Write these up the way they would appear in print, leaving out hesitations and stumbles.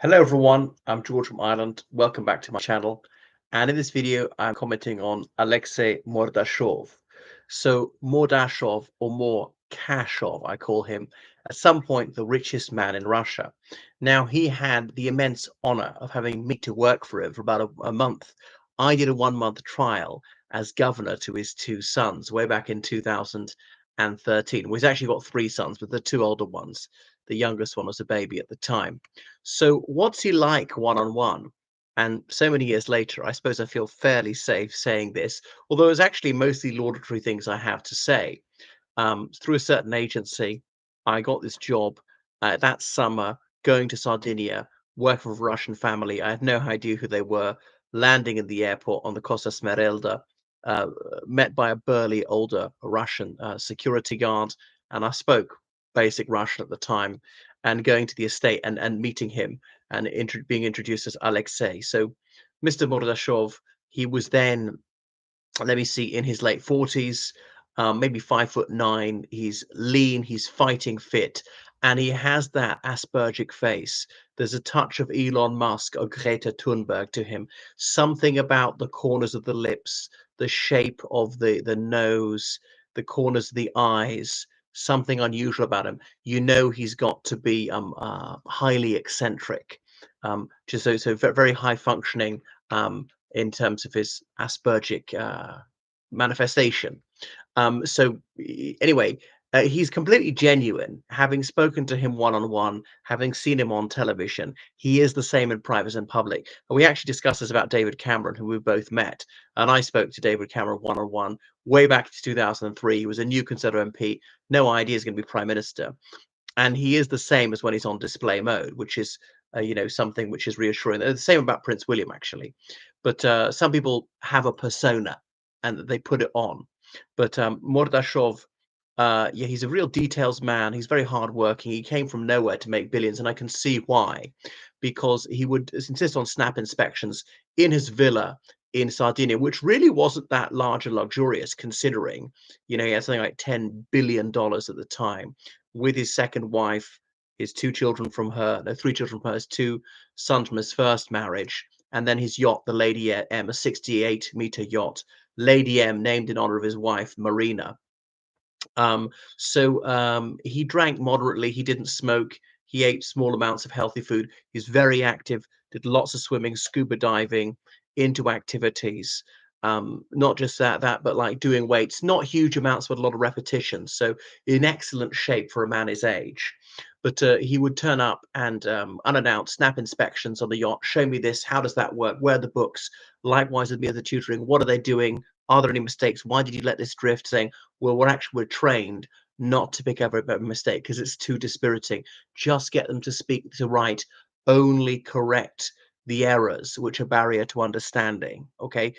Hello everyone, I'm George from Ireland. Welcome back to my channel. And in this video, I'm commenting on Alexei Mordashov. So Mordashov, or more Kashov, I call him, at some point the richest man in Russia. Now he had the immense honor of having me to work for him for about a month. I did a 1 month trial as governor to his two sons way back in 2013. Well, he's actually got three sons, but the two older ones. The youngest one was a baby at the time. So what's he like one-on-one? And so many years later, I suppose I feel fairly safe saying this, although it's actually mostly laudatory things I have to say. Through a certain agency, I got this job that summer going to Sardinia, working with a Russian family. I had no idea who they were, landing in the airport on the Costa Smeralda, uh, met by a burly older Russian security guard, and I spoke basic Russian at the time, and going to the estate and meeting him and being introduced as Alexei. So Mr. Mordashov, he was then, let me see, in his late 40s, maybe 5'9". He's lean, he's fighting fit, and he has that Aspergic face. There's a touch of Elon Musk or Greta Thunberg to him. Something about the corners of the lips, the shape of the nose, the corners of the eyes, something unusual about him. You know he's got to be highly eccentric, just very high functioning, in terms of his Aspergic manifestation. Anyway, he's completely genuine. Having spoken to him one on one, having seen him on television, he is the same in private and public. And we actually discussed this about David Cameron, who we both met. And I spoke to David Cameron one on one way back to 2003. He was a new Conservative MP, no idea he's going to be Prime Minister. And he is the same as when he's on display mode, which is something which is reassuring. The same about Prince William, actually. But some people have a persona and they put it on. But Mordashov, yeah, he's a real details man. He's very hardworking. He came from nowhere to make billions, and I can see why, because he would insist on snap inspections in his villa in Sardinia, which really wasn't that large and luxurious, considering, he had something like $10 billion at the time, with his second wife, his two children from her, no, three children from her, his two sons from his first marriage, and then his yacht, the Lady M, a 68-meter yacht, Lady M, named in honor of his wife, Marina. He drank moderately, he didn't smoke, he ate small amounts of healthy food. He's very active, did lots of swimming, scuba diving, into activities. Not just but like doing weights, not huge amounts, but a lot of repetitions. So in excellent shape for a man his age. But he would turn up and unannounced, snap inspections on the yacht, show me this, how does that work, where are the books, likewise with me as a tutoring, what are they doing, are there any mistakes, why did you let this drift, saying, well, we're trained not to pick up a mistake because it's too dispiriting. Just get them to speak to write, only correct the errors which are barrier to understanding. Okay,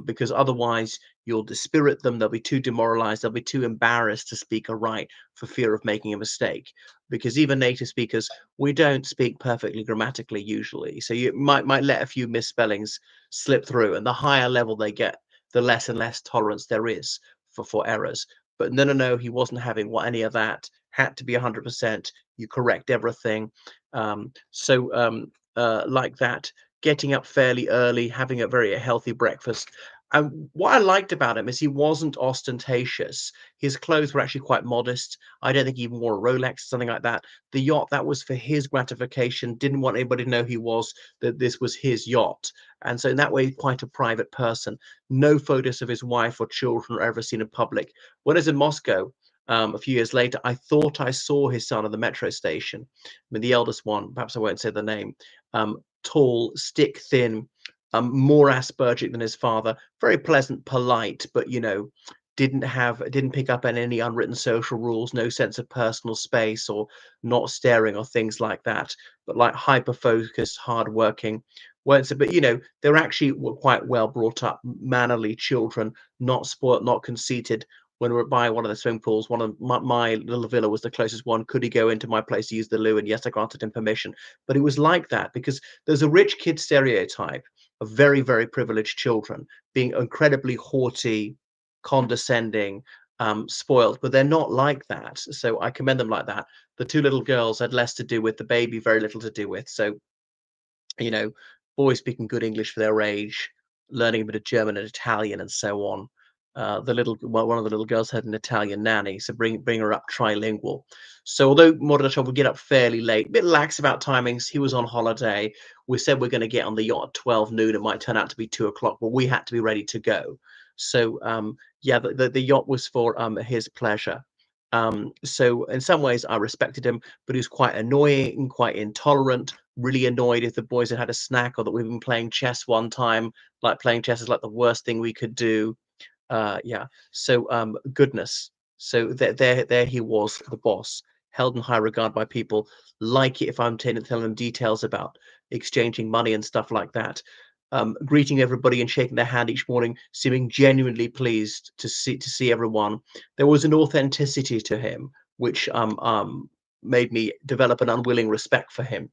because otherwise you'll dispirit them. They'll be too demoralized. They'll be too embarrassed to speak or write for fear of making a mistake. Because even native speakers, we don't speak perfectly grammatically usually. So you might let a few misspellings slip through, and the higher level they get, the less and less tolerance there is for errors. But no, no, no, he wasn't having any of that. Had to be 100%. You correct everything. Like that, getting up fairly early, having a very healthy breakfast. And what I liked about him is he wasn't ostentatious. His clothes were actually quite modest. I don't think he even wore a Rolex, something like that. The yacht, that was for his gratification. Didn't want anybody to know that this was his yacht. And so in that way, quite a private person. No photos of his wife or children are ever seen in public. When I was in Moscow, a few years later, I thought I saw his son at the metro station. I mean, the eldest one, perhaps I won't say the name, tall, stick thin, more Aspergic than his father, very pleasant, polite, but didn't pick up on any unwritten social rules, no sense of personal space or not staring or things like that, but like hyper focused, hardworking. But they're actually were quite well brought up, mannerly children, not spoilt, not conceited. When we were by one of the swimming pools, one of my little villa was the closest one. Could he go into my place to use the loo? And yes, I granted him permission. But it was like that because there's a rich kid stereotype of very, very privileged children being incredibly haughty, condescending, spoiled, but they're not like that. So I commend them like that. The two little girls had less to do with, the baby very little to do with. So you know, boys speaking good English for their age, learning a bit of German and Italian and so on. One of the little girls had an Italian nanny, so bring her up trilingual. So although Mordashov would get up fairly late, a bit lax about timings, he was on holiday. We said we're going to get on the yacht at 12 noon. It might turn out to be 2 o'clock, but we had to be ready to go. So yeah, the yacht was for his pleasure. So in some ways, I respected him, but he was quite annoying, quite intolerant, really annoyed if the boys had had a snack or that we've been playing chess one time. Like playing chess is like the worst thing we could do. Yeah. So goodness. So there he was, the boss, held in high regard by people. Like it if I'm telling them details about exchanging money and stuff like that. Greeting everybody and shaking their hand each morning, seeming genuinely pleased to see everyone. There was an authenticity to him which made me develop an unwilling respect for him,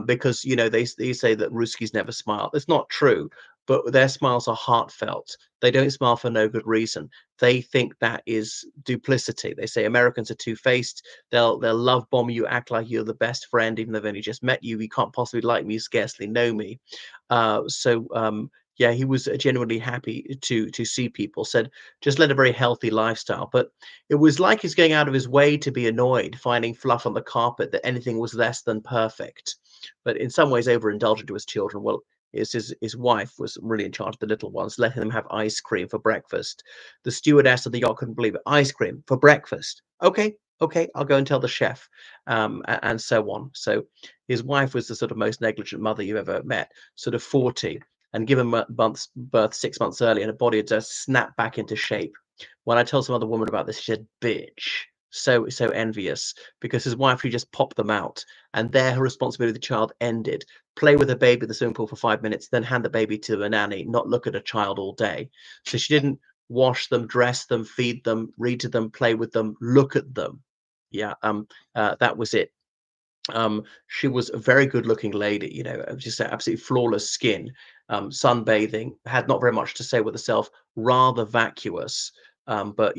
because they say that Ruskies never smile. It's not true, but their smiles are heartfelt. They don't smile for no good reason. They think that is duplicity. They say Americans are two-faced. They'll love bomb you, act like you're the best friend, even though they've only just met you. You can't possibly like me. You scarcely know me. Yeah, he was genuinely happy to see people. Said just led a very healthy lifestyle, but it was like he's going out of his way to be annoyed, finding fluff on the carpet that anything was less than perfect. But in some ways, overindulgent to his children. Well, his wife was really in charge of the little ones, letting them have ice cream for breakfast. The stewardess of the yacht couldn't believe it. Ice cream for breakfast. Okay, okay, I'll go and tell the chef, and so on. So his wife was the sort of most negligent mother you ever met, sort of 40, and given birth 6 months early, and her body had just snapped back into shape. When I told some other woman about this, she said, "Bitch." So envious because his wife had just popped them out, and there her responsibility of the child ended. Play with a baby at the swimming pool for 5 minutes, then hand the baby to a nanny, not look at a child all day. So she didn't wash them, dress them, feed them, read to them, play with them, look at them. Yeah, that was it. She was a very good looking lady, just absolutely flawless skin, sunbathing, had not very much to say with herself, rather vacuous, but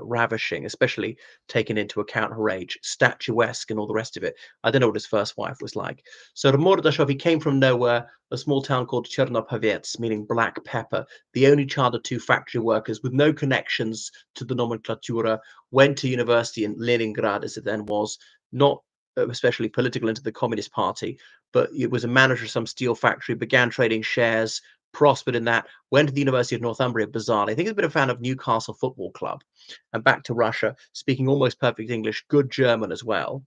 ravishing, especially taking into account her age, statuesque, and all the rest of it. I don't know what his first wife was like. So the Mordashov, he came from nowhere, a small town called Chernopovets, meaning black pepper, the only child of two factory workers with no connections to the nomenclatura, went to university in Leningrad, as it then was, not especially political, into the Communist Party, but it was a manager of some steel factory, began trading shares, prospered in that, went to the University of Northumbria, bizarrely. I think he's a bit of a fan of Newcastle Football Club, and back to Russia, speaking almost perfect English, good German as well.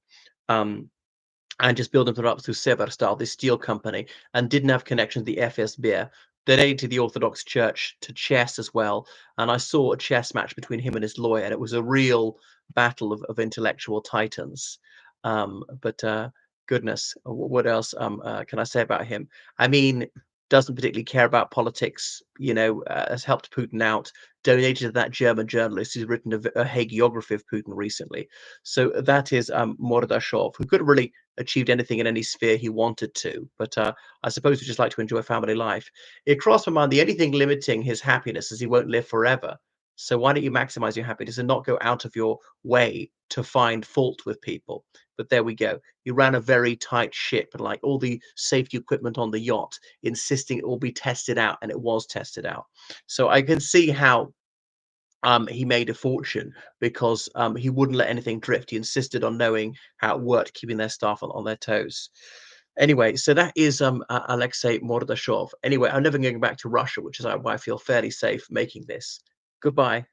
And just building them up through Severstal, this steel company, and didn't have connection to the FSB. Donated to the Orthodox Church, to chess as well. And I saw a chess match between him and his lawyer, and it was a real battle of intellectual titans. But goodness, what else can I say about him? I mean, doesn't particularly care about politics, has helped Putin out, donated to that German journalist who's written a hagiography of Putin recently. So that is Mordashov, who could have really achieved anything in any sphere he wanted to. But I suppose we just like to enjoy family life. It crossed my mind the only thing limiting his happiness is he won't live forever. So why don't you maximize your happiness and not go out of your way to find fault with people? But there we go. He ran a very tight ship, and like all the safety equipment on the yacht, insisting it all be tested out, and it was tested out. So I can see how he made a fortune because he wouldn't let anything drift. He insisted on knowing how it worked, keeping their staff on their toes. Anyway, so that is Alexei Mordashov. Anyway, I'm never going back to Russia, which is why I feel fairly safe making this. Goodbye.